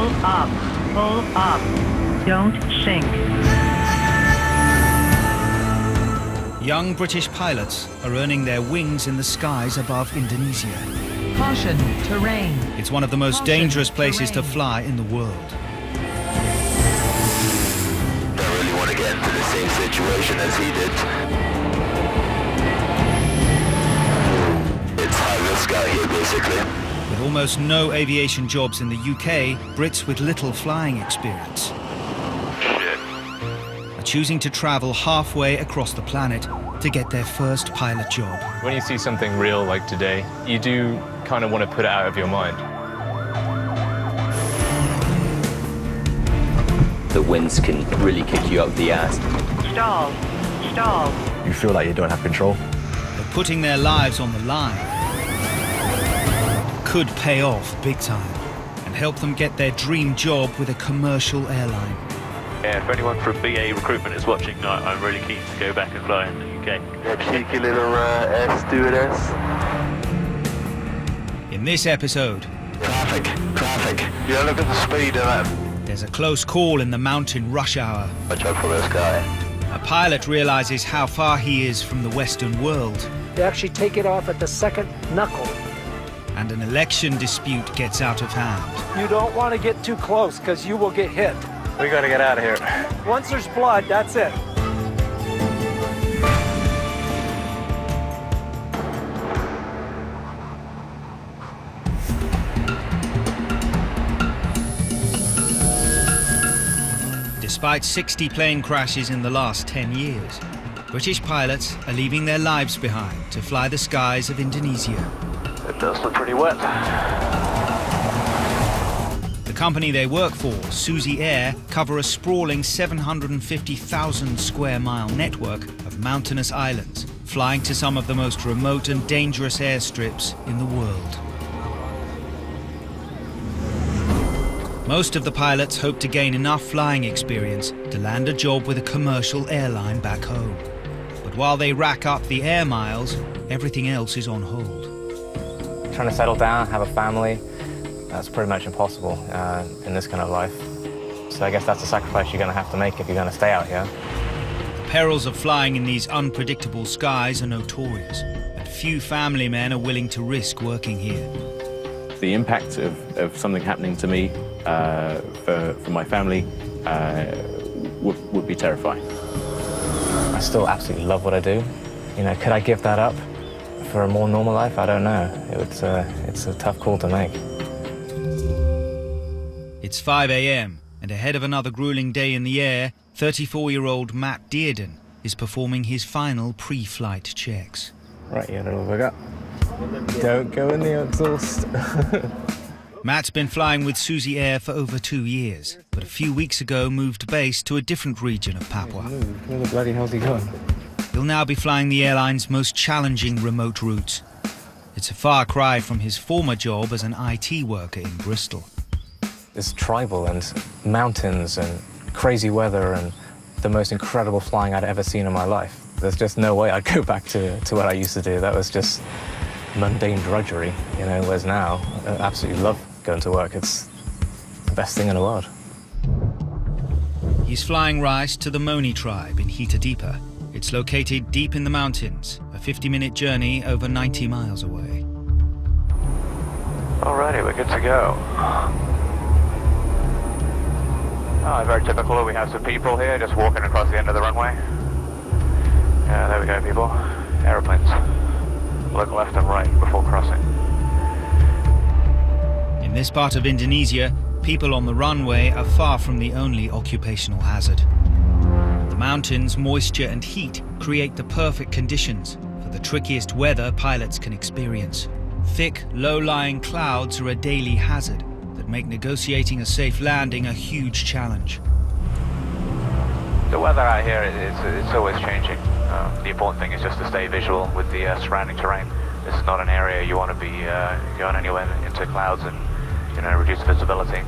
Pull up. Pull up. Don't sink. Young British pilots are earning their wings in the skies above Indonesia. Caution, terrain. It's one of the most dangerous places to fly in the world. Don't really want to get into the same situation as he did. It's high risk out here, basically. With almost no aviation jobs in the UK, Brits with little flying experience are choosing to travel halfway across the planet to get their first pilot job. When you see something real like today, you do kind of want to put it out of your mind. The winds can really kick you up the ass. Stall. Stall. You feel like you don't have control. They're putting their lives on the line. Could pay off big time and help them get their dream job with a commercial airline. Yeah, if anyone from BA recruitment is watching, I'm really keen to go back and fly in the UK. That cheeky little air stewardess. In this episode, Traffic. Yeah, look at the speed of that. there's a close call in the mountain rush hour. Watch out for this guy. A pilot realizes how far he is from the Western world, They actually take it off at the second knuckle. and an election dispute gets out of hand. You don't want to get too close because you will get hit. We got to get out of here. Once there's blood, that's it. Despite 60 plane crashes in the last 10 years, British pilots are leaving their lives behind to fly the skies of Indonesia. It does look pretty wet. The company they work for, Susi Air, cover a sprawling 750,000 square mile network of mountainous islands, flying to some of the most remote and dangerous airstrips in the world. Most of the pilots hope to gain enough flying experience to land a job with a commercial airline back home. But while they rack up the air miles, everything else is on hold. Trying to settle down, have a family, that's pretty much impossible in this kind of life. So I guess that's a sacrifice you're going to have to make if you're going to stay out here. The perils of flying in these unpredictable skies are notorious, and few family men are willing to risk working here. The impact of something happening to me for my family would be terrifying. I still absolutely love what I do. You know, could I give that up for a more normal life? I don't know. It's a tough call to make. It's 5 a.m, and ahead of another grueling day in the air, 34-year-old Matt Dearden is performing his final pre-flight checks. Right, you little bug up. Don't go in the exhaust. Matt's been flying with SusiAir for over 2 years, but a few weeks ago moved base to a different region of Papua. Where the bloody hell's he gone? He'll now be flying the airline's most challenging remote routes. It's a far cry from his former job as an IT worker in Bristol. It's tribal and mountains and crazy weather and the most incredible flying I'd ever seen in my life. There's just no way I'd go back to what I used to do. That was just mundane drudgery, you know, whereas now I absolutely love going to work. It's the best thing in the world. He's flying rice to the Moni tribe in Hitadipa. It's located deep in the mountains, a 50-minute journey over 90 miles away. Alrighty, we're good to go. Oh, very typical. We have some people here just walking across the end of the runway. Yeah, there we go, people. Aeroplanes. Look left and right before crossing. In this part of Indonesia, people on the runway are far from the only occupational hazard. The mountains, moisture and heat create the perfect conditions for the trickiest weather pilots can experience. Thick, low-lying clouds are a daily hazard that make negotiating a safe landing a huge challenge. The weather out here, it's always changing. The important thing is just to stay visual with the surrounding terrain. This is not an area you want to be going anywhere into clouds and, you know, reduce visibility.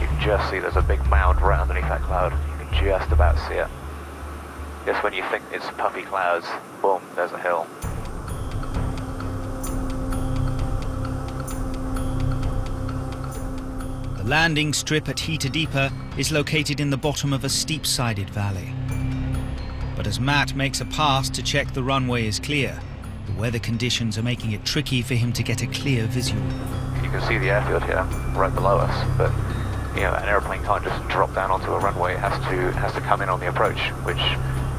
You can just see there's a big mound right underneath that cloud. You can just about see it. Just when you think it's puffy clouds, boom, there's a hill. landing strip at Hita is located in the bottom of a steep-sided valley. But as Matt makes a pass to check the runway is clear, the weather conditions are making it tricky for him to get a clear visual. You can see the airfield here, right below us, but you know, an airplane can't just drop down onto a runway. It has to come in on the approach, which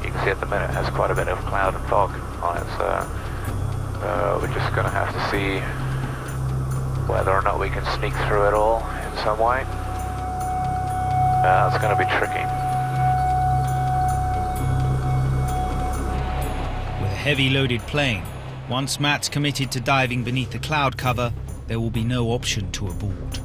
you can see at the minute has quite a bit of cloud and fog on it. So we're just going to have to see whether or not we can sneak through it all in some way. That's going to be tricky. With a heavy loaded plane, once Matt's committed to diving beneath the cloud cover, there will be no option to abort.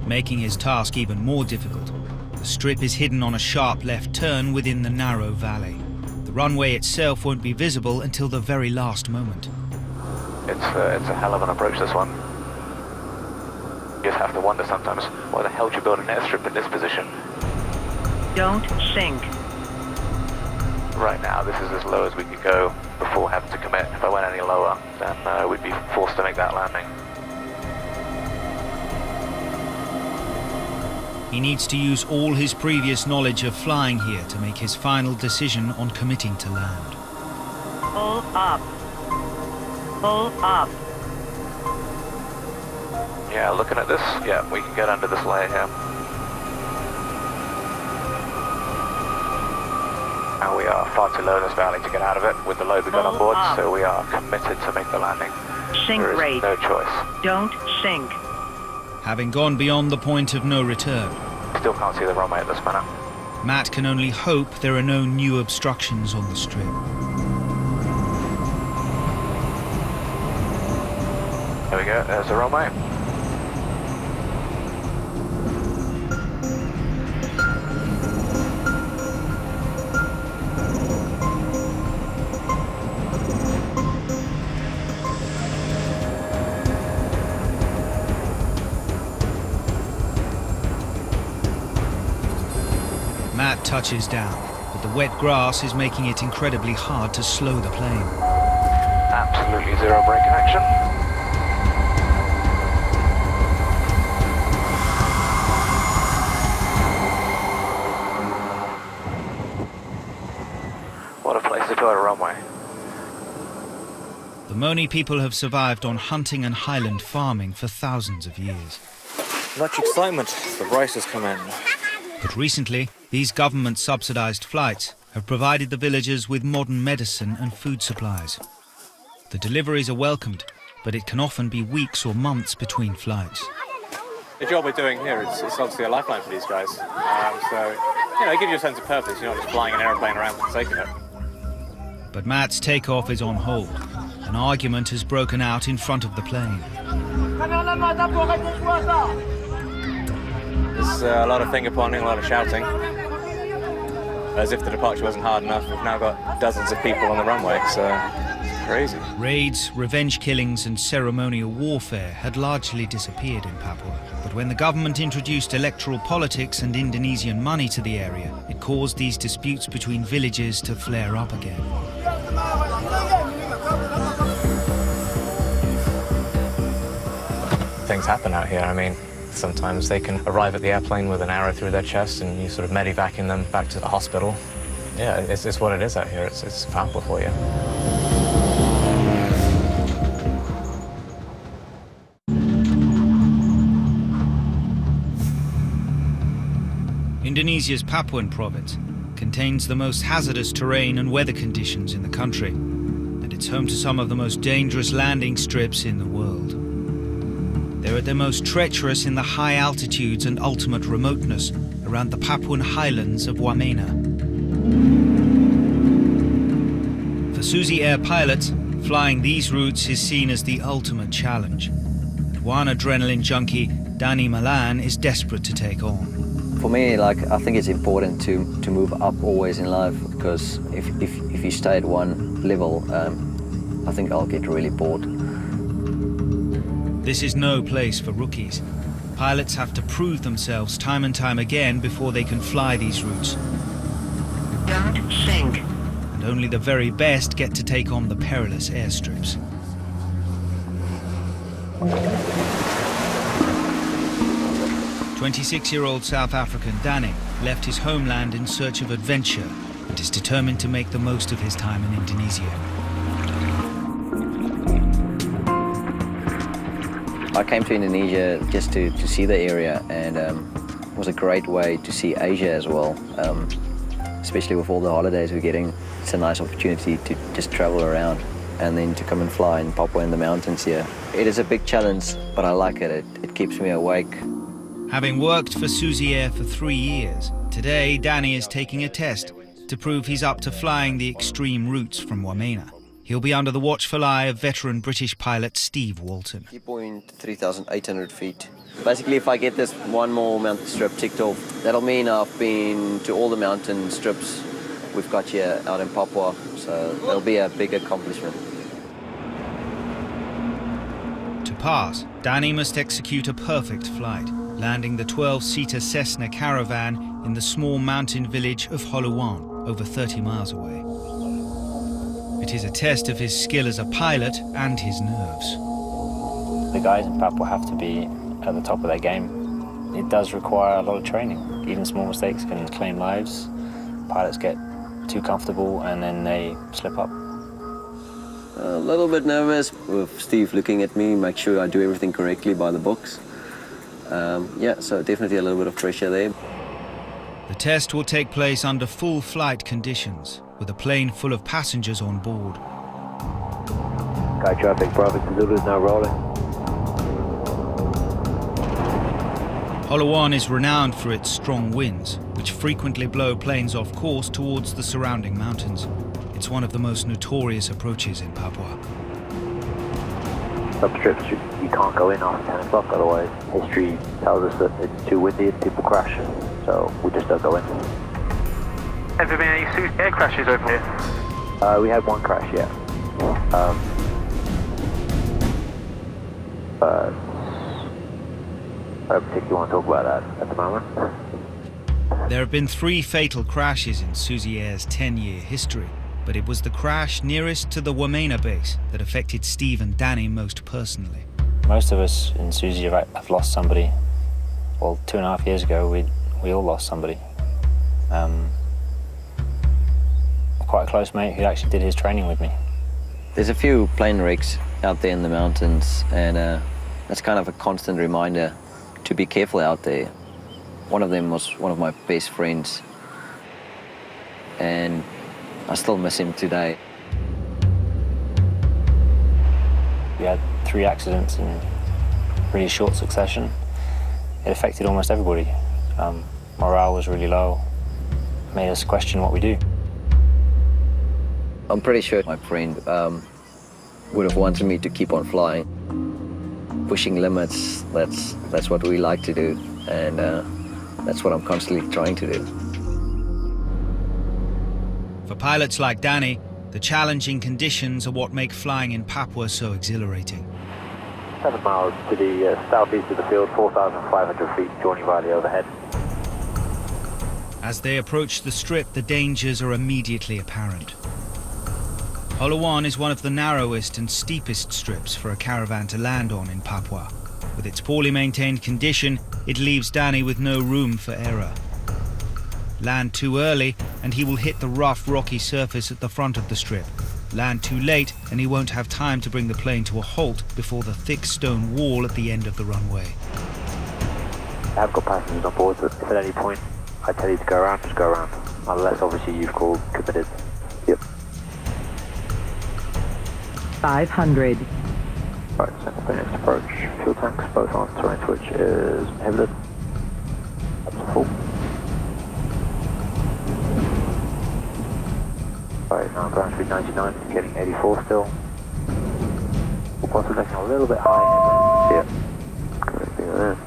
Making his task even more difficult, the strip is hidden on a sharp left turn within the narrow valley. The runway itself won't be visible until the very last moment. It's a hell of an approach, this one. You just have to wonder sometimes, why the hell do you build an airstrip in this position? Don't sink. Right now, this is as low as we could go before having to commit. If I went any lower, then we'd be forced to make that landing. He needs to use all his previous knowledge of flying here to make his final decision on committing to land. Pull up. Pull up. Yeah, looking at this, yeah, we can get under this layer here. And we are far too low in this valley to get out of it with the load we got on board, so we are committed to make the landing. Sink There is rate. no choice. Don't sink. Having gone beyond the point of no return, Still can't see the runway at this minute. Matt can only hope there are no new obstructions on the strip. There we go, there's the runway. Matt touches down, but the wet grass is making it incredibly hard to slow the plane. Absolutely zero brake in action. What a place to go at a runway. The Moni people have survived on hunting and highland farming for thousands of years. Much excitement. The rice has come in. But recently, these government-subsidized flights have provided the villagers with modern medicine and food supplies. The deliveries are welcomed, but it can often be weeks or months between flights. The job we're doing here, it's obviously a lifeline for these guys. So, you know, it gives you a sense of purpose. You're not just flying an aeroplane around for the sake of it. But Matt's takeoff is on hold. An argument has broken out in front of the plane. There's a lot of finger pointing, a lot of shouting. As if the departure wasn't hard enough, we've now got dozens of people on the runway, so it's crazy. Raids, revenge killings and ceremonial warfare had largely disappeared in Papua. But when the government introduced electoral politics and Indonesian money to the area, it caused these disputes between villages to flare up again. Things happen out here. I mean, sometimes they can arrive at the airplane with an arrow through their chest and you sort of medevacing them back to the hospital. Yeah, it's what it is out here. It's Papua for you. Indonesia's Papuan province contains the most hazardous terrain and weather conditions in the country, and it's home to some of the most dangerous landing strips in the world. They're at their most treacherous in the high altitudes and ultimate remoteness around the Papuan highlands of Wamena. For SusiAir pilots, flying these routes is seen as the ultimate challenge. And one adrenaline junkie, Danny Malan, is desperate to take on. For me, I think it's important to move up always in life, because if you stay at one level, I think I'll get really bored. This is no place for rookies. Pilots have to prove themselves time and time again before they can fly these routes. Don't sink. And only the very best get to take on the perilous airstrips. 26-year-old South African Danny left his homeland in search of adventure and is determined to make the most of his time in Indonesia. I came to Indonesia just to see the area, and it was a great way to see Asia as well. Especially with all the holidays we're getting, it's a nice opportunity to just travel around and then to come and fly in Papua in the mountains here. It is a big challenge, but I like it. It keeps me awake. Having worked for SusiAir for 3 years, today Danny is taking a test to prove he's up to flying the extreme routes from Wamena. He'll be under the watchful eye of veteran British pilot Steve Walton. 3,800 feet. Basically, if I get this one more mountain strip ticked off, that'll mean I've been to all the mountain strips we've got here out in Papua, so it'll be a big accomplishment. To pass, Danny must execute a perfect flight, landing the 12-seater Cessna caravan in the small mountain village of Holuan, over 30 miles away. It is a test of his skill as a pilot and his nerves. The guys in Papua have to be at the top of their game. It does require a lot of training. Even small mistakes can claim lives. Pilots get too comfortable and then they slip up. A little bit nervous with Steve looking at me, make sure I do everything correctly by the books. Yeah, so definitely a little bit of pressure there. The test will take place under full flight conditions, with a plane full of passengers on board. Sky traffic, Bravo to Zulu is now rolling. Holuan is renowned for its strong winds, which frequently blow planes off course towards the surrounding mountains. It's one of the most notorious approaches in Papua. Substrips, you can't go in after 10 o'clock, otherwise history tells us that it's too windy and people crash, so we just don't go in. Have there been any SusiAir crashes over here? We had one crash, yeah. But I don't particularly want to talk about that at the moment. There have been 3 fatal crashes in SusiAir's 10-year history, but it was the crash nearest to the Wamena base that affected Steve and Danny most personally. Most of us in Susi have lost somebody. Well, 2.5 years ago, we all lost somebody. Quite a close mate who actually did his training with me. There's a few plane wrecks out there in the mountains, and that's kind of a constant reminder to be careful out there. One of them was one of my best friends, and I still miss him today. We had 3 accidents in really short succession. It affected almost everybody. Morale was really low, made us question what we do. I'm pretty sure my friend would have wanted me to keep on flying. Pushing limits, that's what we like to do, and that's what I'm constantly trying to do. For pilots like Danny, the challenging conditions are what make flying in Papua so exhilarating. 7 miles to the southeast of the field, 4,500 feet, Jeunes Ailes overhead. As they approach the strip, the dangers are immediately apparent. Holuan is one of the narrowest and steepest strips for a caravan to land on in Papua. With its poorly maintained condition, it leaves Danny with no room for error. Land too early and he will hit the rough, rocky surface at the front of the strip. Land too late and he won't have time to bring the plane to a halt before the thick stone wall at the end of the runway. I have got passengers on board, so if at any point I tell you to go around, just go around. Unless obviously you've called committed. Yep. 500. Right, center for next approach. Fuel tanks both on. Terrain switch is inhibited. Up to full. Right, now ground speed 99, getting 84 still. We'll possibly looking a little bit high. Yeah. Great thing there.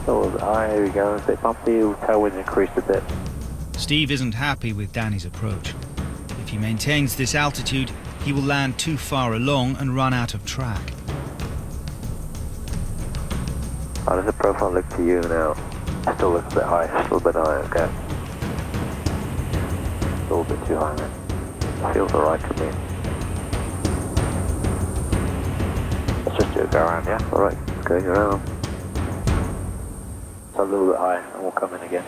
Still a little bit high, here we go. Stay bumpy, tailwinds increased a bit. Steve isn't happy with Danny's approach. If he maintains this altitude, he will land too far along and run out of track. How does the profile look to you now? Still looks a bit high, still a bit high, okay. Still a bit too high, man. Feels alright to me. Let's just do a go around, yeah? Alright, go around. a little bit high and we'll come in again.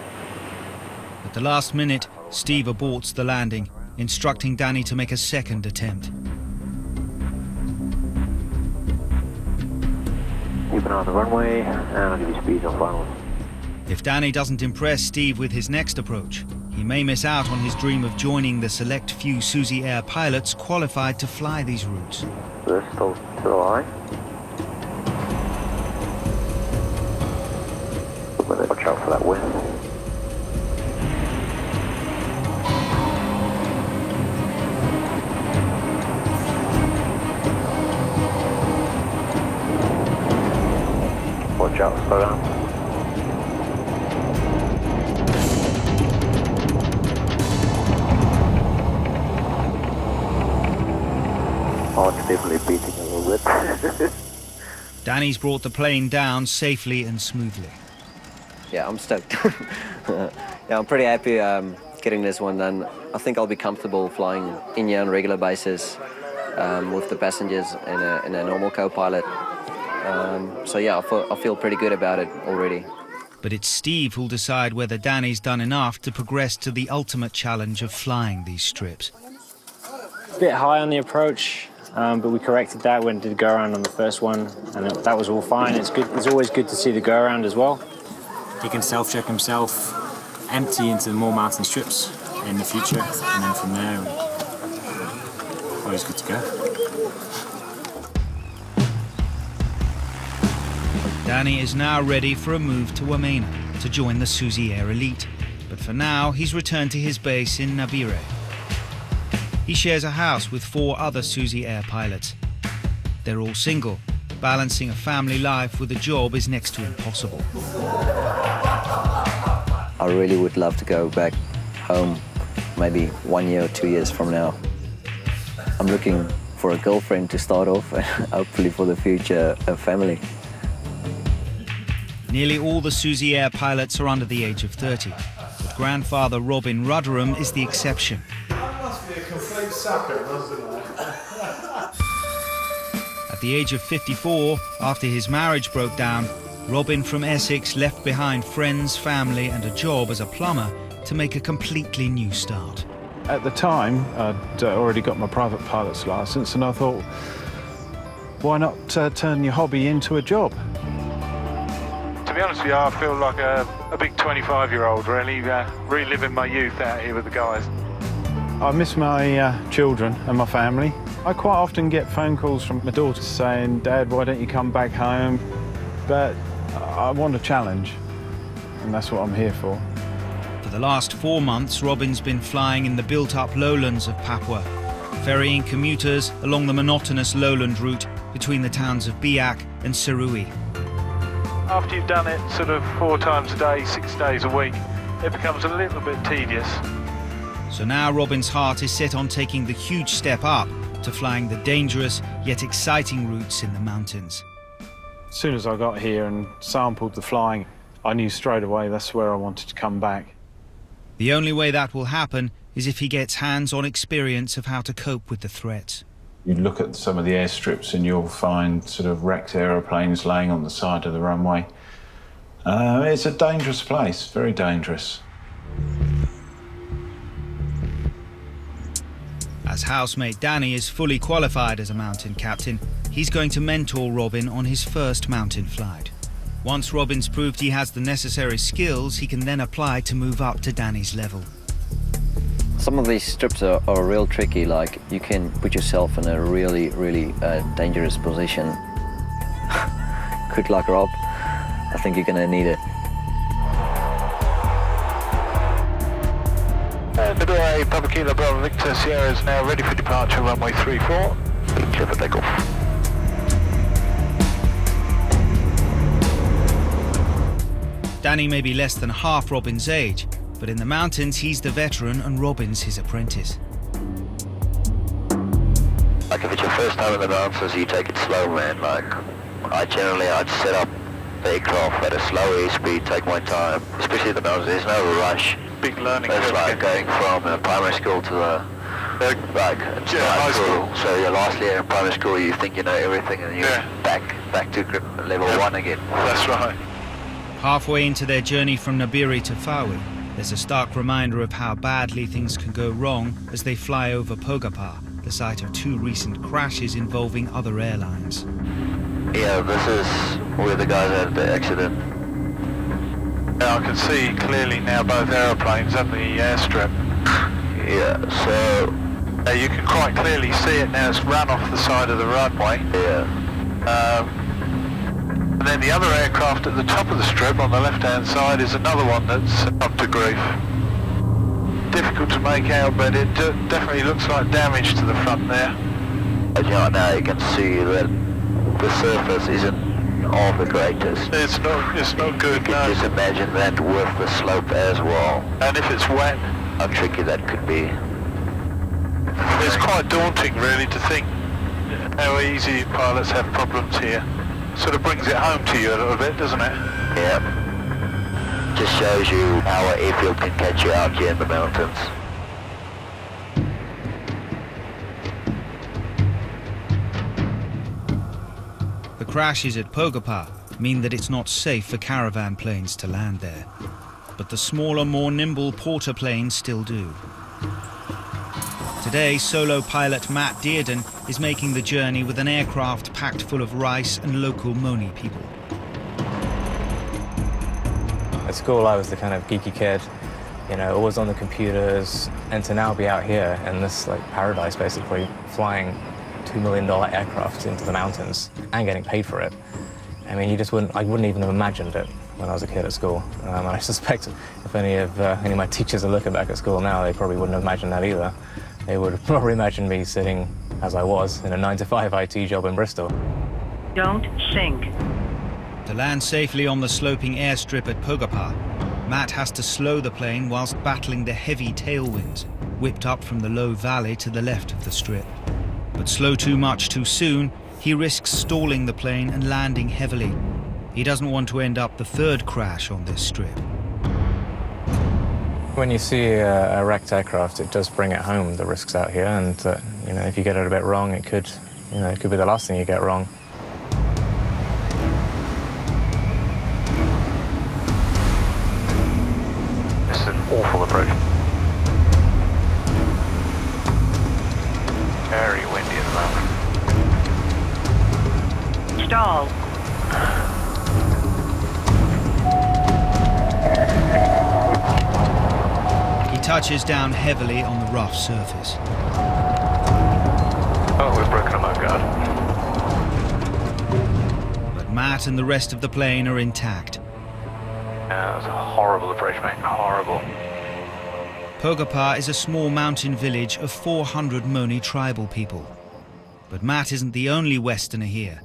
At the last minute, Steve aborts the landing, instructing Danny to make a second attempt. Keep an eye on the runway, and I'll give you speed on finals. If Danny doesn't impress Steve with his next approach, he may miss out on his dream of joining the select few SusiAir pilots qualified to fly these routes. This still high. Watch out for that wind. Watch out, slow down. Oh, it's definitely beating a little bit. Danny's brought the plane down safely and smoothly. Yeah, I'm stoked. Yeah, I'm pretty happy getting this one done. I think I'll be comfortable flying in here on a regular basis with the passengers and a normal co-pilot. So yeah, I feel pretty good about it already. But it's Steve who'll decide whether Danny's done enough to progress to the ultimate challenge of flying these strips. A bit high on the approach, but we corrected that when we did go around on the first one, and that was all fine. It's good. It's always good to see the go around as well. He can self-check himself, empty into more mountain strips in the future, and then from there, always good to go. Danny is now ready for a move to Wamena to join the SusiAir elite, but for now he's returned to his base in Nabire. He shares a house with 4 other SusiAir pilots. They're all single. Balancing a family life with a job is next to impossible. I really would love to go back home maybe 1 year or 2 years from now. I'm looking for a girlfriend to start off and hopefully for the future a family. Nearly all the SusiAir pilots are under the age of 30, but grandfather Robin Rudderham is the exception. That must be a complete sucker, doesn't it? At the age of 54, after his marriage broke down, Robin from Essex left behind friends, family and a job as a plumber to make a completely new start. At the time, I'd already got my private pilot's licence and I thought, why not turn your hobby into a job? To be honest with you, I feel like a big 25-year-old, really, reliving my youth out here with the guys. I miss my children and my family. I quite often get phone calls from my daughter saying, Dad, why don't you come back home? But I want a challenge, and that's what I'm here for. For the last 4 months, Robin's been flying in the built-up lowlands of Papua, ferrying commuters along the monotonous lowland route between the towns of Biak and Serui. After you've done it sort of 4 times a day, 6 days a week, it becomes a little bit tedious. So now Robin's heart is set on taking the huge step up to flying the dangerous yet exciting routes in the mountains. As soon as I got here and sampled the flying, I knew straight away that's where I wanted to come back. The only way that will happen is if he gets hands-on experience of how to cope with the threats. You look at some of the airstrips and you'll find sort of wrecked aeroplanes laying on the side of the runway. It's a dangerous place, very dangerous. As housemate Danny is fully qualified as a mountain captain, he's going to mentor Robin on his first mountain flight. Once Robin's proved he has the necessary skills, he can then apply to move up to Danny's level. Some of these strips are real tricky, like you can put yourself in a really dangerous position. Good luck, Rob. I think you're gonna need it. Nabire, Papa Kilo Bravo Victor Sierra is now ready for departure, runway 34. Clear for takeoff. Danny may be less than half Robin's age, but in the mountains he's the veteran and Robin's his apprentice. Like if it's your first time in the mountains, you take it slow, man. Like I'd set up the aircraft at a slow airspeed, take my time, especially in the mountains. There's no rush. Big learning curve. It's like going from primary school to the high school. So your last year in primary school, you think you know everything, and you're back to level 1 again. That's right. Halfway into their journey from Nabiri to Fawi, there's a stark reminder of how badly things can go wrong as they fly over Pogapa, the site of 2 recent crashes involving other airlines. Yeah, this is where the guys had the accident. I can see clearly now both aeroplanes at the airstrip. Yeah, so... you can quite clearly see it now. It's run off the side of the runway. Yeah. And then the other aircraft at the top of the strip on the left-hand side is another one that's up to grief. Difficult to make out, but it definitely looks like damage to the front there. But you know, now you can see that the surface isn't all the greatest. It's not good, You can just imagine that with the slope as well. And if it's wet, how tricky that could be. It's quite daunting, really, to think how easy pilots have problems here. Sort of brings it home to you a little bit, doesn't it? Yeah. Just shows you how an airfield can catch you out here in the mountains. The crashes at Pogapa mean that it's not safe for caravan planes to land there. But the smaller, more nimble porter planes still do. Today, solo pilot Matt Dearden is making the journey with an aircraft packed full of rice and local Moni people. At school, I was the kind of geeky kid, you know, always on the computers, and to now be out here in this like paradise, basically, flying $2 million aircraft into the mountains and getting paid for it. I mean, I wouldn't even have imagined it when I was a kid at school. And I suspect if any of my teachers are looking back at school now, they probably wouldn't have imagined that either. They would have probably imagined me sitting, as I was, in a 9-to-5 IT job in Bristol. Don't sink. To land safely on the sloping airstrip at Pogapa, Matt has to slow the plane whilst battling the heavy tailwinds, whipped up from the low valley to the left of the strip. But slow too much too soon, he risks stalling the plane and landing heavily. He doesn't want to end up the 3rd crash on this strip. When you see a wrecked aircraft, it does bring it home, the risks out here, and you know, if you get it a bit wrong, it could be the last thing you get wrong. This is an awful approach. Very windy at the moment. Stall. He touches down heavily on the rough surface. Oh, we've broken a mudguard. But Matt and the rest of the plane are intact. That was a horrible approach, mate. Horrible. Pogapa is a small mountain village of 400 Moni tribal people. But Matt isn't the only Westerner here.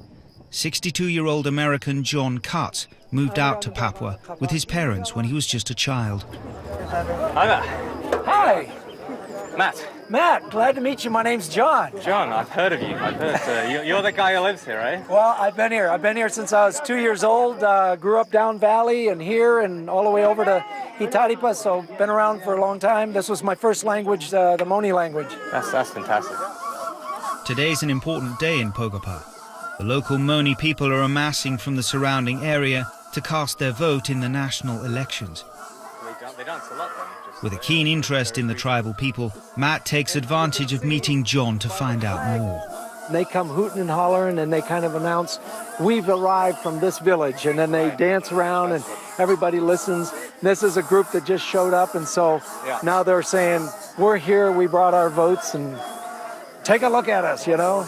62-year-old American John Cutts moved out to Papua with his parents when he was just a child. Hi there. Hi. Matt, glad to meet you. My name's John. John, I've heard of you. You're the guy who lives here, right? Well, I've been here since I was 2 years old. Grew up down valley and here and all the way over to Itaripa, so been around for a long time. This was my first language, the Moni language. That's fantastic. Today's an important day in Pogapa. The local Moni people are amassing from the surrounding area to cast their vote in the national elections. They dance a lot then. With a keen interest in the tribal people, Matt takes advantage of meeting John to find out more. They come hooting and hollering and they kind of announce, we've arrived from this village, and then they dance around and everybody listens. This is a group that just showed up, and so now they're saying, we're here, we brought our votes, and take a look at us, you know?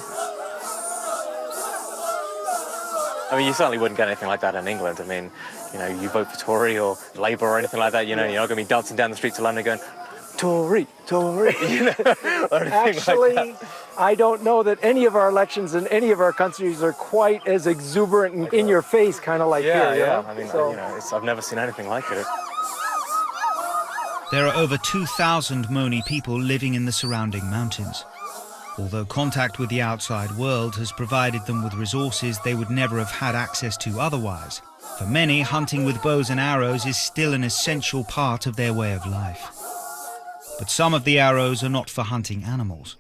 I mean, you certainly wouldn't get anything like that in England. I mean, you know, you vote for Tory or Labour or anything like that, you know, you're not going to be dancing down the streets of London going, Tory, Tory, you know, or anything Actually, like that. I don't know that any of our elections in any of our countries are quite as exuberant and in your face, kind of like here. Yeah. You know? I mean, so, you know, I've never seen anything like it. There are over 2,000 Moni people living in the surrounding mountains. Although contact with the outside world has provided them with resources they would never have had access to otherwise, for many, hunting with bows and arrows is still an essential part of their way of life. But some of the arrows are not for hunting animals.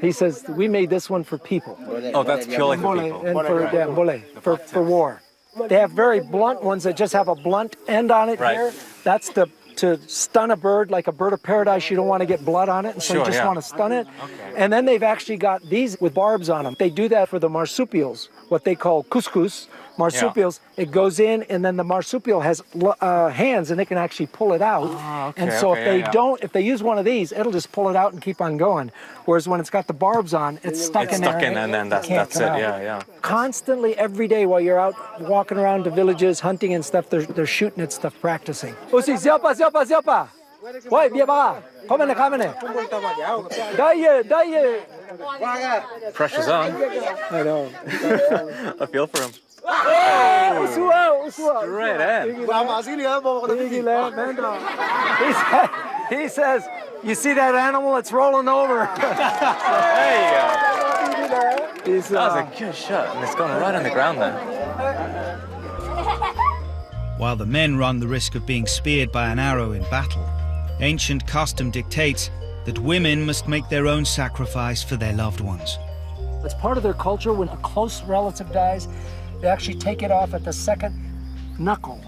He says, we made this one for people. Oh, that's purely for people. And for war. They have very blunt ones that just have a blunt end on it here. That's to stun a bird, like a bird of paradise. You don't want to get blood on it, and so you just want to stun it. And then they've actually got these with barbs on them. They do that for the marsupials, what they call couscous. Marsupials, it goes in, and then the marsupial has hands, and it can actually pull it out. And so if they use one of these, it'll just pull it out and keep on going. Whereas when it's got the barbs on, it's stuck in there. And then that's it. Constantly, every day while you're out walking around to villages, hunting and stuff, they're shooting at stuff, practicing. Aussi, ziapa, ziapa, ziapa. Ouais, bien bas. Come on. Pressure's on. I know. I feel for him. Straight in. He says, you see that animal? It's rolling over. There you go. That was a good shot, and it's gone right on the ground there. While the men run the risk of being speared by an arrow in battle, ancient custom dictates that women must make their own sacrifice for their loved ones. It's part of their culture. When a close relative dies, they actually take it off at the second knuckle.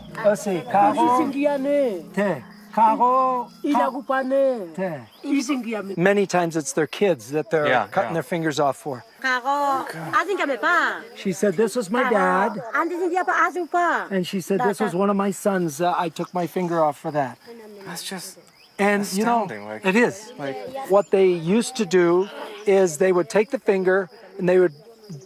Many times it's their kids that they're cutting their fingers off for. She said, this was my dad. And she said, this was one of my sons. I took my finger off for that. That's just astounding. Like, it is. What they used to do is they would take the finger and they would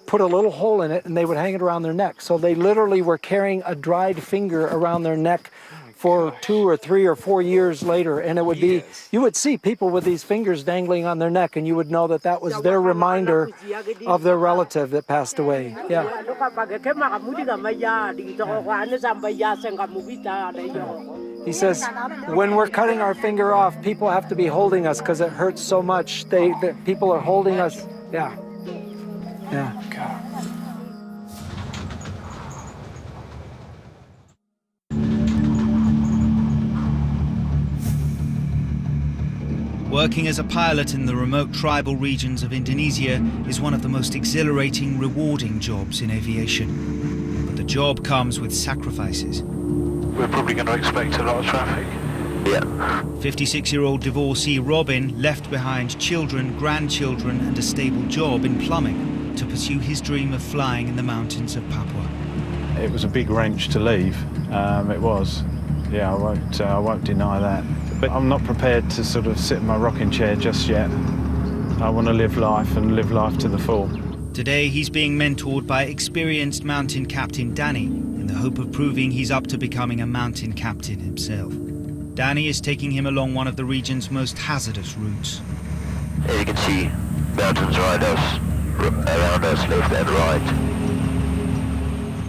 put a little hole in it and they would hang it around their neck. So they literally were carrying a dried finger around their neck for 2 or 3 or 4 years later. And it would be, you would see people with these fingers dangling on their neck, and you would know that that was their reminder of their relative that passed away. Yeah. He says, when we're cutting our finger off, people have to be holding us because it hurts so much. People are holding us. Yeah. Yeah. Working as a pilot in the remote tribal regions of Indonesia is one of the most exhilarating, rewarding jobs in aviation. But the job comes with sacrifices. We're probably going to expect a lot of traffic. Yeah. 56-year-old divorcee Robin left behind children, grandchildren and a stable job in plumbing to pursue his dream of flying in the mountains of Papua. It was a big wrench to leave. It was. Yeah, I won't deny that. But I'm not prepared to sort of sit in my rocking chair just yet. I want to live life and live life to the full. Today he's being mentored by experienced mountain captain Danny in the hope of proving he's up to becoming a mountain captain himself. Danny is taking him along one of the region's most hazardous routes. As you can see, mountains around us, left and right.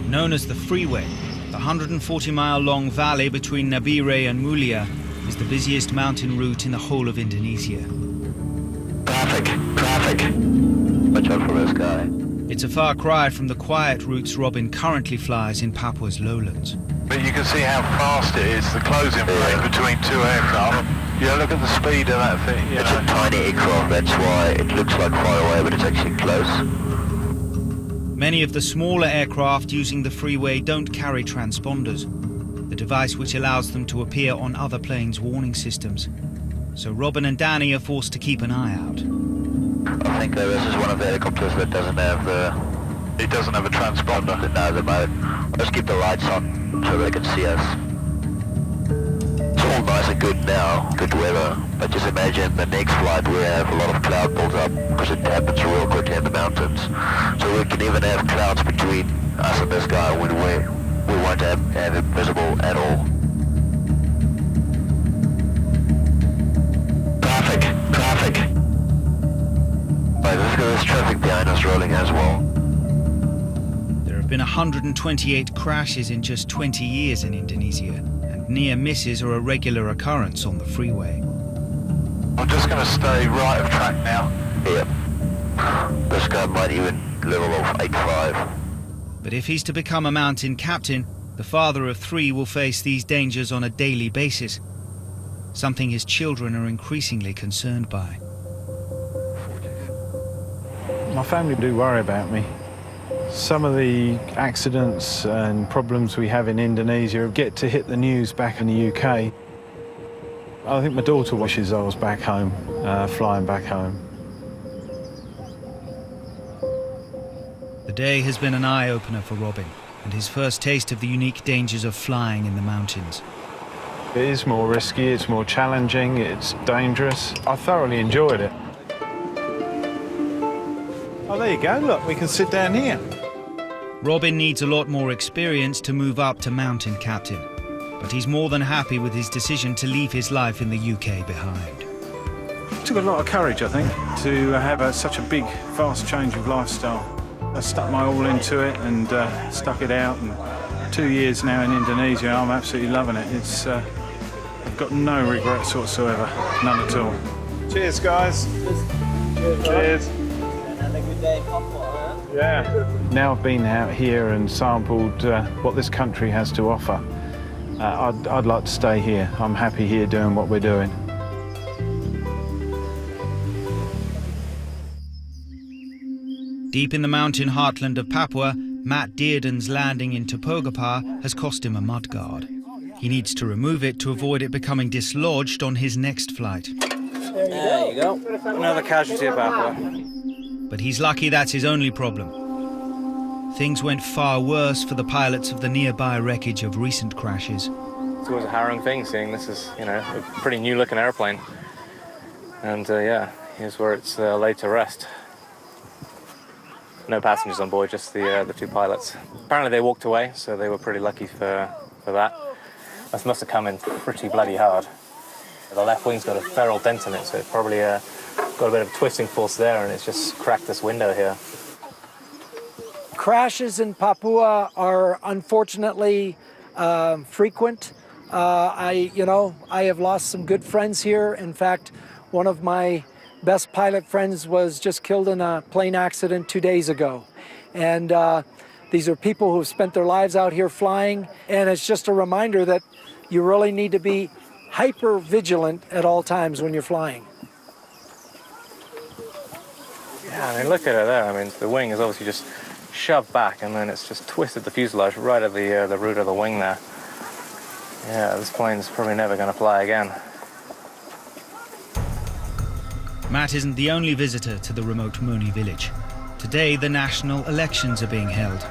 Known as the Freeway, the 140-mile-long valley between Nabire and Mulia is the busiest mountain route in the whole of Indonesia. Traffic. Watch out for this guy. It's a far cry from the quiet routes Robin currently flies in Papua's lowlands. But you can see how fast it is, the closing break between two aircraft. Yeah, look at the speed of that thing. It's a tiny aircraft, that's why it looks like far away, but it's actually close. Many of the smaller aircraft using the freeway don't carry transponders, the device which allows them to appear on other planes' warning systems. So Robin and Danny are forced to keep an eye out. I think this is one of the helicopters that doesn't have it doesn't have a transponder. No, the mode. Let's keep the lights on so they can see us. It's all nice and good now, good weather, but just imagine the next flight we have a lot of cloud built up because it happens real quick in the mountains. So we can even have clouds between us and this guy when we won't have it visible at all. Traffic. But look at this traffic behind us rolling as well. There have been 128 crashes in just 20 years in Indonesia, and near misses are a regular occurrence on the freeway. I'm just going to stay right of track now. Yep. This guy might even level off 85. But if he's to become a mountain captain, the father of 3 will face these dangers on a daily basis, something his children are increasingly concerned by. My family do worry about me. Some of the accidents and problems we have in Indonesia get to hit the news back in the UK. I think my daughter wishes I was back home, flying back home. The day has been an eye-opener for Robin, and his first taste of the unique dangers of flying in the mountains. It is more risky, it's more challenging, it's dangerous. I thoroughly enjoyed it. Oh, there you go, look, we can sit down here. Robin needs a lot more experience to move up to mountain captain, but he's more than happy with his decision to leave his life in the UK behind. It took a lot of courage, I think, to have such a big, fast change of lifestyle. I stuck my all into it and stuck it out, and 2 years now in Indonesia, I'm absolutely loving it. It's, I've got no regrets whatsoever, none at all. Cheers, guys. Cheers. Have a good day in Papua, huh? Yeah. Now I've been out here and sampled what this country has to offer, I'd like to stay here. I'm happy here doing what we're doing. Deep in the mountain heartland of Papua, Matt Dearden's landing in Topogapar has cost him a mudguard. He needs to remove it to avoid it becoming dislodged on his next flight. There you go. Another casualty of Papua. But he's lucky that's his only problem. Things went far worse for the pilots of the nearby wreckage of recent crashes. It's always a harrowing thing seeing this is, you know, a pretty new-looking airplane. And yeah, here's where it's laid to rest. No passengers on board, just the two pilots. Apparently they walked away, so they were pretty lucky for that. This must have come in pretty bloody hard. The left wing's got a ferrule dent in it, so it's probably got a bit of twisting force there, and it's just cracked this window here. Crashes in Papua are unfortunately frequent. I have lost some good friends here. In fact, one of my best pilot friends was just killed in a plane accident 2 days ago. And these are people who have spent their lives out here flying, and it's just a reminder that you really need to be hyper vigilant at all times when you're flying. Yeah, I mean, look at it there. I mean, the wing is obviously just shoved back, and then it's just twisted the fuselage right at the root of the wing there. Yeah, this plane's probably never going to fly again. Matt isn't the only visitor to the remote Moni village. Today, the national elections are being held.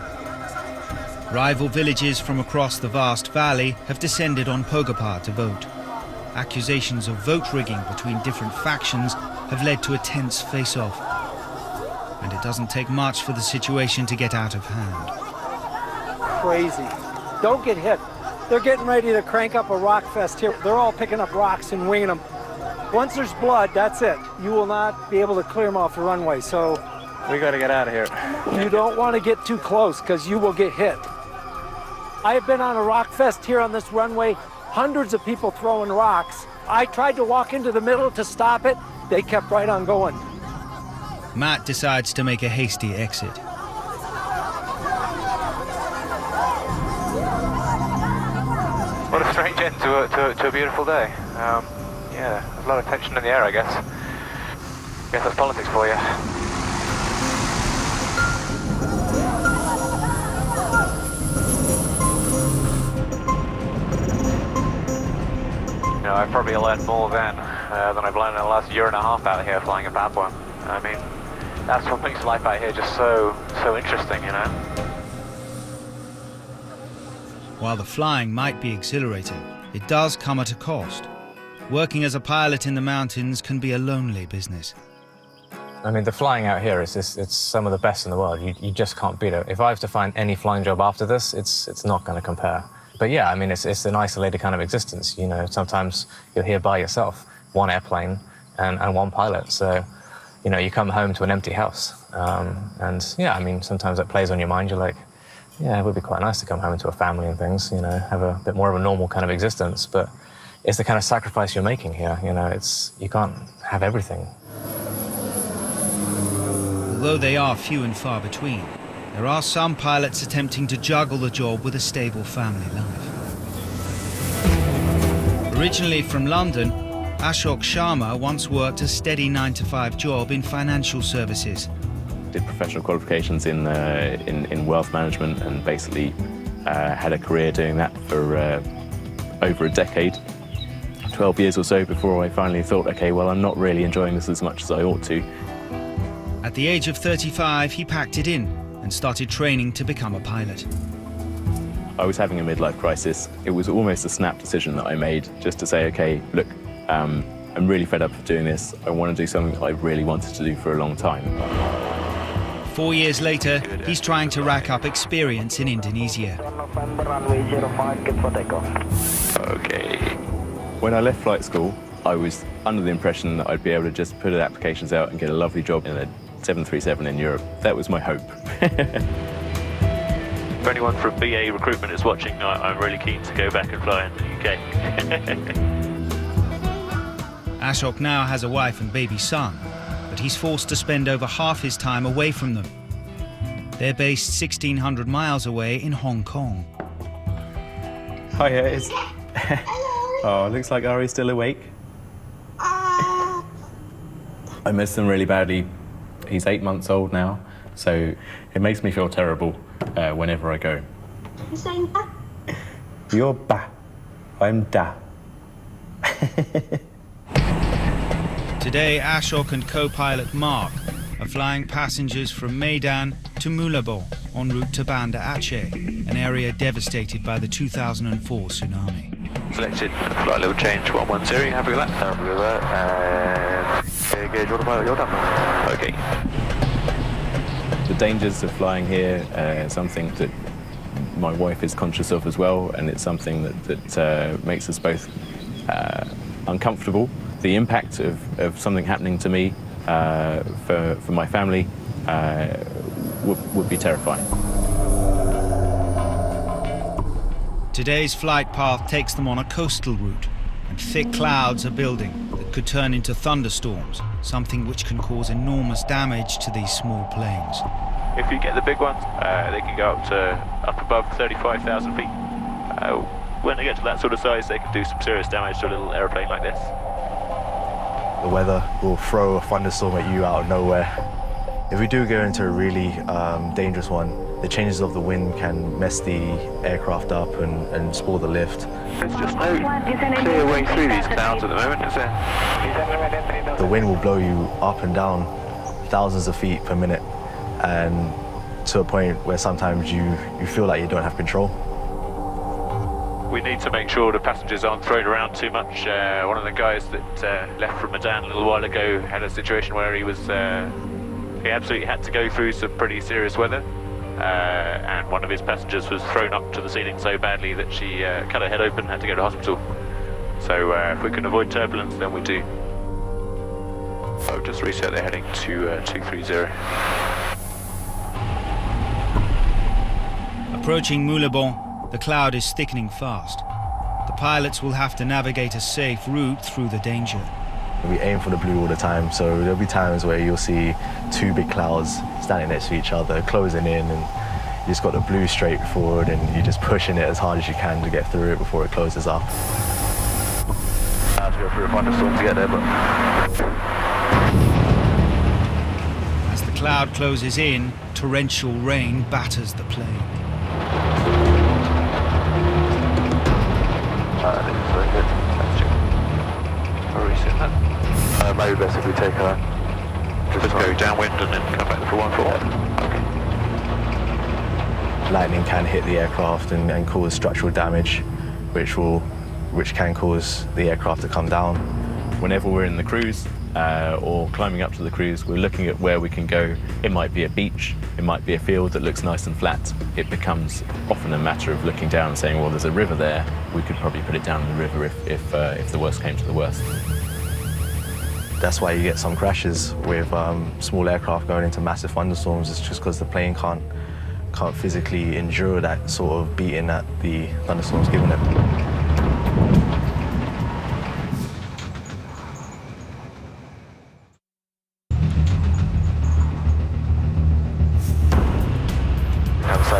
Rival villages from across the vast valley have descended on Pogapar to vote. Accusations of vote rigging between different factions have led to a tense face-off. And it doesn't take much for the situation to get out of hand. Crazy. Don't get hit. They're getting ready to crank up a rock fest here. They're all picking up rocks and winging them. Once there's blood, that's it. You will not be able to clear them off the runway, so... We gotta get out of here. You don't want to get too close, because you will get hit. I have been on a rock fest here on this runway, hundreds of people throwing rocks. I tried to walk into the middle to stop it. They kept right on going. Matt decides to make a hasty exit. What a strange end to a beautiful day. Yeah, there's a lot of tension in the air, I guess. Guess that's politics for you. You know, I've probably learned more than I've learned in the last year and a half out here flying in Papua. I mean, that's what makes life out here just so interesting, you know? While the flying might be exhilarating, it does come at a cost. Working as a pilot in the mountains can be a lonely business. I mean, the flying out here is it's some of the best in the world. You just can't beat it. If I have to find any flying job after this, it's not going to compare. But yeah, I mean, it's an isolated kind of existence. You know, sometimes you're here by yourself, one airplane and one pilot. So, you know, you come home to an empty house. And yeah, I mean, sometimes that plays on your mind. You're like, yeah, it would be quite nice to come home to a family and things, you know, have a bit more of a normal kind of existence. But it's the kind of sacrifice you're making here. You know, you can't have everything. Although they are few and far between, there are some pilots attempting to juggle the job with a stable family life. Originally from London, Ashok Sharma once worked a steady 9-to-5 job in financial services. Did professional qualifications in wealth management and basically had a career doing that for over a decade, 12 years or so before I finally thought, okay, well, I'm not really enjoying this as much as I ought to. At the age of 35, he packed it in and started training to become a pilot. I was having a midlife crisis. It was almost a snap decision that I made just to say, okay, look, I'm really fed up of doing this. I want to do something that I really wanted to do for a long time. 4 years later, he's trying to rack up experience in Indonesia. Okay. When I left flight school, I was under the impression that I'd be able to just put applications out and get a lovely job in a 737 in Europe. That was my hope. If anyone from BA Recruitment is watching, I'm really keen to go back and fly in the UK. Ashok now has a wife and baby son, but he's forced to spend over half his time away from them. They're based 1,600 miles away in Hong Kong. Hi, it's... Oh, looks like Ari's still awake. I miss him really badly. He's 8 months old now, so it makes me feel terrible whenever I go. You're ba. I'm da. Today, Ashok and co-pilot Mark are flying passengers from Medan to Mulabon en route to Banda Aceh, an area devastated by the 2004 tsunami. Selected flight level change 110, happy with that? Happy with that, and gauge autopilot, you're done. Okay. The dangers of flying here are something that my wife is conscious of as well, and it's something that makes us both uncomfortable. The impact of something happening to me for my family would be terrifying. Today's flight path takes them on a coastal route, and thick clouds are building that could turn into thunderstorms, something which can cause enormous damage to these small planes. If you get the big ones, they can go up above 35,000 feet. When they get to that sort of size, they can do some serious damage to a little aeroplane like this. The weather will throw a thunderstorm at you out of nowhere. If we do go into a really dangerous one, the changes of the wind can mess the aircraft up and spoil the lift. There's just no clear way through these clouds at the moment, is there? The wind will blow you up and down thousands of feet per minute, and to a point where sometimes you feel like you don't have control. We need to make sure the passengers aren't thrown around too much. One of the guys that left from Medan a little while ago had a situation where he absolutely had to go through some pretty serious weather, and one of his passengers was thrown up to the ceiling so badly that she cut her head open and had to go to hospital. So if we can avoid turbulence, then we do. So just reset the heading to 230. Approaching Mulabon, the cloud is thickening fast. The pilots will have to navigate a safe route through the danger. We aim for the blue all the time, so there'll be times where you'll see two big clouds standing next to each other, closing in, and you just got the blue straight forward and you're just pushing it as hard as you can to get through it before it closes up. I have to go through a thunderstorm to get there, but... As the cloud closes in, torrential rain batters the plane. This is very good. Let's check. I'll reset that. Maybe best if we take her. Just go downwind and then come back for 1-4. Lightning can hit the aircraft and cause structural damage, which can cause the aircraft to come down. Whenever we're in the cruise or climbing up to the cruise, we're looking at where we can go. It might be a beach, it might be a field that looks nice and flat. It becomes often a matter of looking down and saying, well, there's a river there. We could probably put it down in the river if the worst came to the worst. That's why you get some crashes with small aircraft going into massive thunderstorms. It's just because the plane can't physically endure that sort of beating that the thunderstorm's giving it.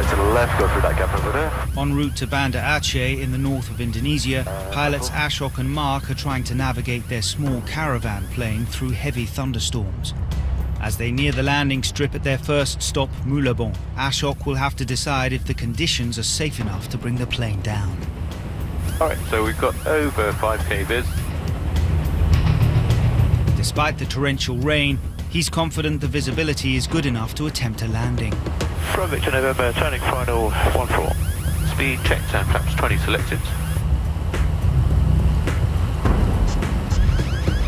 To the left, go through that gap over there. En route to Banda Aceh in the north of Indonesia, pilots Ashok and Mark are trying to navigate their small caravan plane through heavy thunderstorms. As they near the landing strip at their first stop, Moulabon, Ashok will have to decide if the conditions are safe enough to bring the plane down. Alright, so we've got over 5k viz. Despite the torrential rain, he's confident the visibility is good enough to attempt a landing. From Victor November, turning final 14. Speed checked and flaps 20 selected.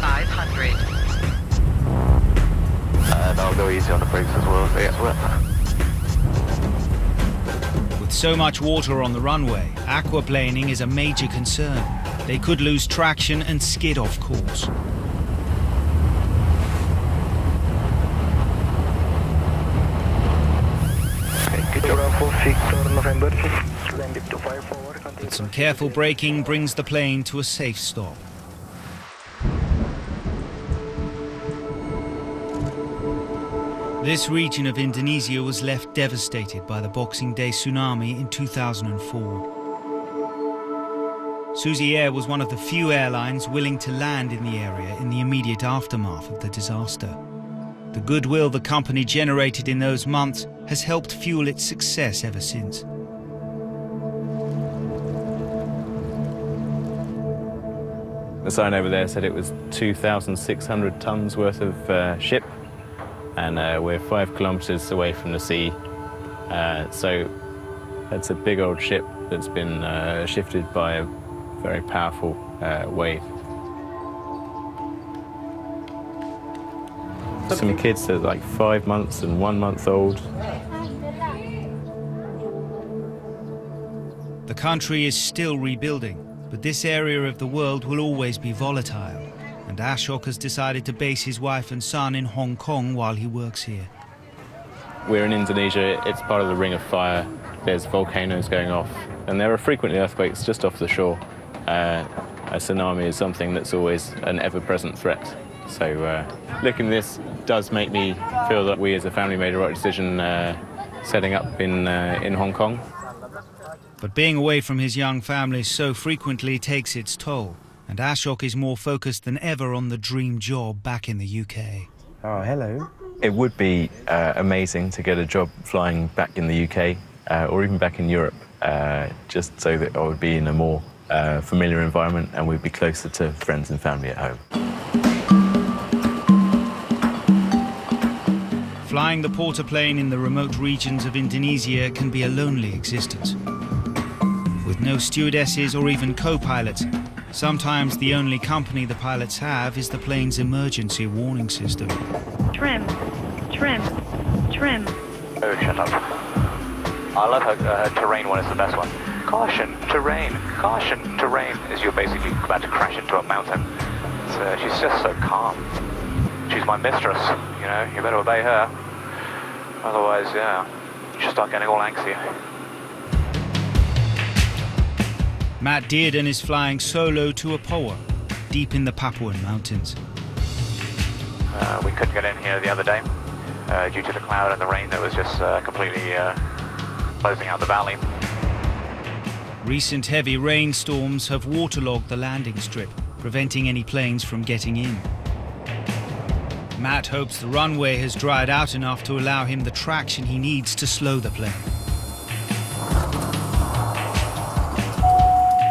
500. And I'll go easy on the brakes as well, so yeah, well. With so much water on the runway, aquaplaning is a major concern. They could lose traction and skid off course. But some careful braking brings the plane to a safe stop. This region of Indonesia was left devastated by the Boxing Day tsunami in 2004. SusiAir was one of the few airlines willing to land in the area in the immediate aftermath of the disaster. The goodwill the company generated in those months has helped fuel its success ever since. The sign over there said it was 2,600 tons worth of ship, and we're 5 kilometers away from the sea. So that's a big old ship that's been shifted by a very powerful wave. Some kids that are like 5 months and 1 month old. The country is still rebuilding, but this area of the world will always be volatile, and Ashok has decided to base his wife and son in Hong Kong while he works here. We're in Indonesia, it's part of the Ring of Fire. There's volcanoes going off, and there are frequently earthquakes just off the shore. A tsunami is something that's always an ever-present threat. So looking at this does make me feel that we as a family made the right decision setting up in Hong Kong. But being away from his young family so frequently takes its toll, and Ashok is more focused than ever on the dream job back in the UK. Oh, hello. It would be amazing to get a job flying back in the UK or even back in Europe, just so that I would be in a more familiar environment and we'd be closer to friends and family at home. Flying the porter-plane in the remote regions of Indonesia can be a lonely existence. With no stewardesses or even co-pilots, sometimes the only company the pilots have is the plane's emergency warning system. Trim, trim, trim. Oh, shut up. I love her terrain one is the best one. Caution, terrain, as you're basically about to crash into a mountain. So she's just so calm. She's my mistress, you know, you better obey her. Otherwise, yeah, she'll start getting all angsty. Matt Dearden is flying solo to Apoa, deep in the Papuan Mountains. We couldn't get in here the other day due to the cloud and the rain that was just completely closing out the valley. Recent heavy rainstorms have waterlogged the landing strip, preventing any planes from getting in. Matt hopes the runway has dried out enough to allow him the traction he needs to slow the plane.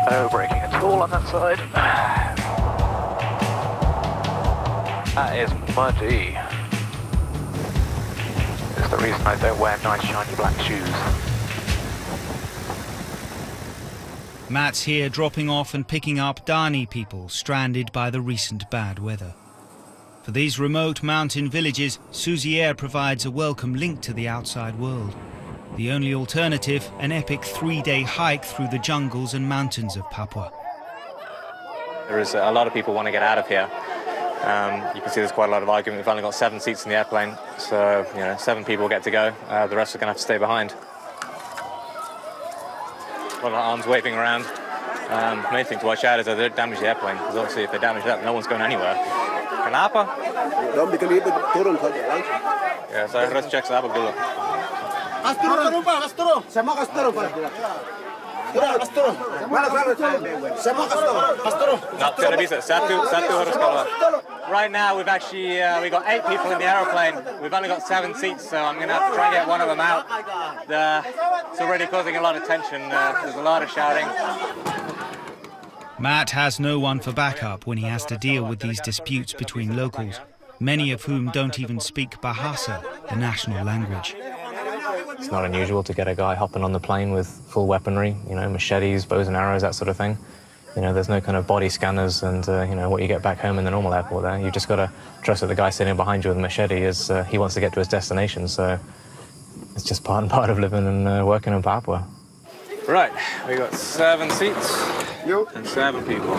No braking at all on that side. That is muddy. It's the reason I don't wear nice shiny black shoes. Matt's here dropping off and picking up Dani people stranded by the recent bad weather. For these remote mountain villages, SusiAir provides a welcome link to the outside world. The only alternative, an epic 3-day hike through the jungles and mountains of Papua. There is a lot of people want to get out of here. You can see there's quite a lot of argument. We've only got 7 seats in the airplane, so 7 people get to go. The rest are going to have to stay behind. A lot of arms waving around. The main thing to watch out is that they don't damage the airplane, because obviously if they damage that, no one's going anywhere. Kenapa? Ya, saya harus cek sabuk dulu. Kas turun, Pak, kas turun. Semua kas turun, Pak. Kas turun. Mana semua kas turun. Kas turun. Nggak bisa. Satu harus keluar. Right now we've actually we got 8 people in the aeroplane. We've only got 7 seats, so I'm going to have to try and get one of them out. It's already causing a lot of tension. There's a lot of shouting. Matt has no one for backup when he has to deal with these disputes between locals, many of whom don't even speak Bahasa, the national language. It's not unusual to get a guy hopping on the plane with full weaponry, you know, machetes, bows and arrows, that sort of thing. You know, there's no kind of body scanners and, you know, what you get back home in the normal airport there. You've just got to trust that the guy sitting behind you with a machete is, he wants to get to his destination, so it's just part and part of living and working in Papua. Right, we got 7 seats and 7 people.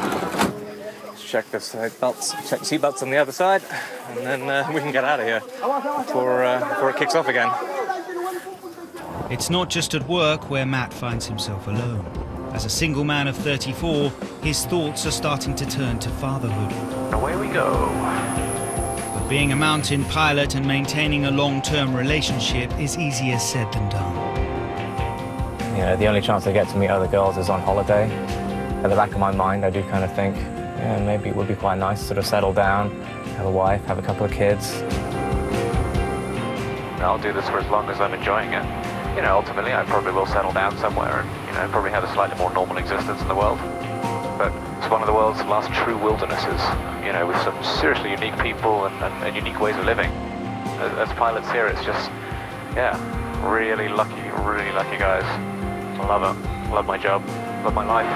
Let's check the seatbelts on the other side, and then we can get out of here before it kicks off again. It's not just at work where Matt finds himself alone. As a single man of 34, his thoughts are starting to turn to fatherhood. Away we go. But being a mountain pilot and maintaining a long-term relationship is easier said than done. You know, the only chance I get to meet other girls is on holiday. At the back of my mind, I do kind of think, yeah, maybe it would be quite nice to sort of settle down, have a wife, have a couple of kids. I'll do this for as long as I'm enjoying it. You know, ultimately I probably will settle down somewhere and, you know, probably have a slightly more normal existence in the world. But it's one of the world's last true wildernesses, you know, with some seriously unique people and unique ways of living. As pilots here, it's just, yeah, really lucky guys. I love it. Love my job. Love my life.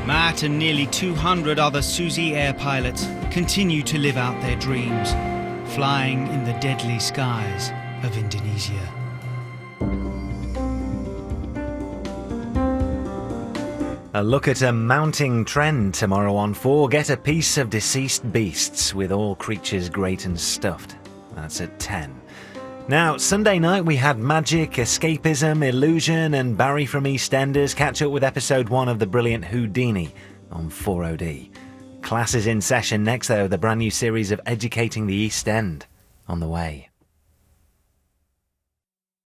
Matt and nearly 200 other SusiAir pilots continue to live out their dreams, flying in the deadly skies of Indonesia. A look at a mounting trend tomorrow on 4. Get a piece of deceased beasts with all creatures great and stuffed. That's at 10. Now, Sunday night we had magic, escapism, illusion and Barry from EastEnders catch up with episode 1 of the brilliant Houdini on 4OD. Class is in session next though, the brand new series of Educating the East End on the way.